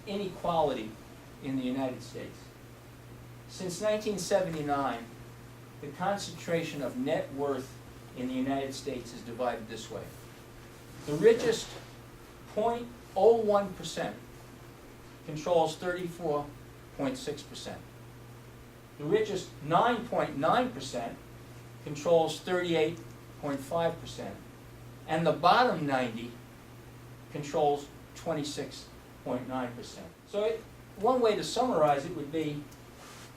inequality in the United States. Since 1979, the concentration of net worth in the United States is divided this way. The richest 0.01% controls 34.6%. The richest 9.9% controls 38.5%. And the bottom 90 controls 26.9%. So one way to summarize it would be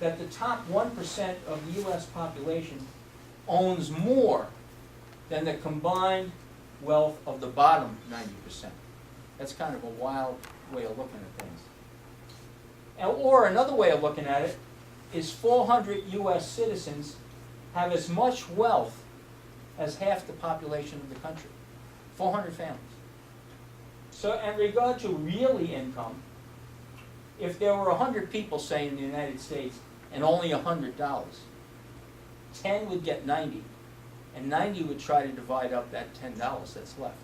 that the top 1% of the U.S. population owns more than the combined wealth of the bottom 90%. That's kind of a wild way of looking at things. Or another way of looking at it is 400 U.S. citizens have as much wealth as half the population of the country. 400 families. So in regard to really income, if there were 100 people, say, in the United States, and only $100, 10 would get 90, and 90 would try to divide up that $10 that's left.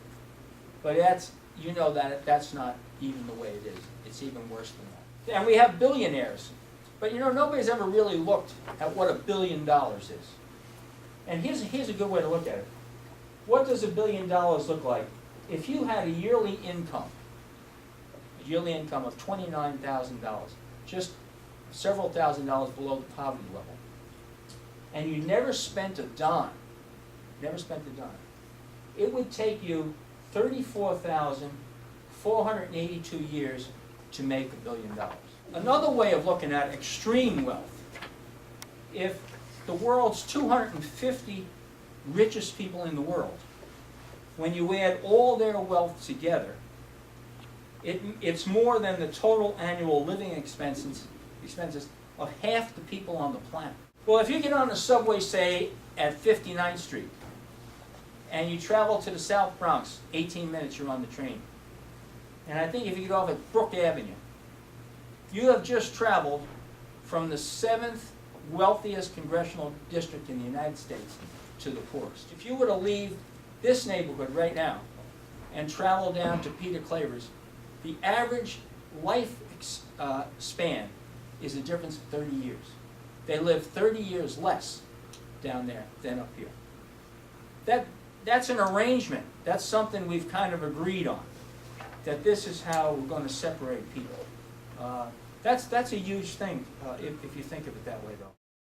But that's, you know, that's not even the way it is. It's even worse than that. And we have billionaires. But you know, nobody's ever really looked at what $1 billion is. And here's a good way to look at it. What does $1 billion look like? If you had a yearly income of $29,000, just several thousand dollars below the poverty level, and you never spent a dime, it would take you 34,482 years to make $1 billion. Another way of looking at extreme wealth, if the world's 250 richest people in the world, when you add all their wealth together, it's more than the total annual living expenses of half the people on the planet. Well, if you get on the subway, say, at 59th Street, and you travel to the South Bronx, 18 minutes you're on the train. And I think if you get off at Brook Avenue, you have just traveled from the 7th wealthiest congressional district in the United States to the poorest. If you were to leave this neighborhood right now and travel down to Peter Claver's, the average life span is a difference of 30 years. They live 30 years less down there than up here. That's an arrangement. That's something we've kind of agreed on, that this is how we're going to separate people. That's a huge thing if you think of it that way, though.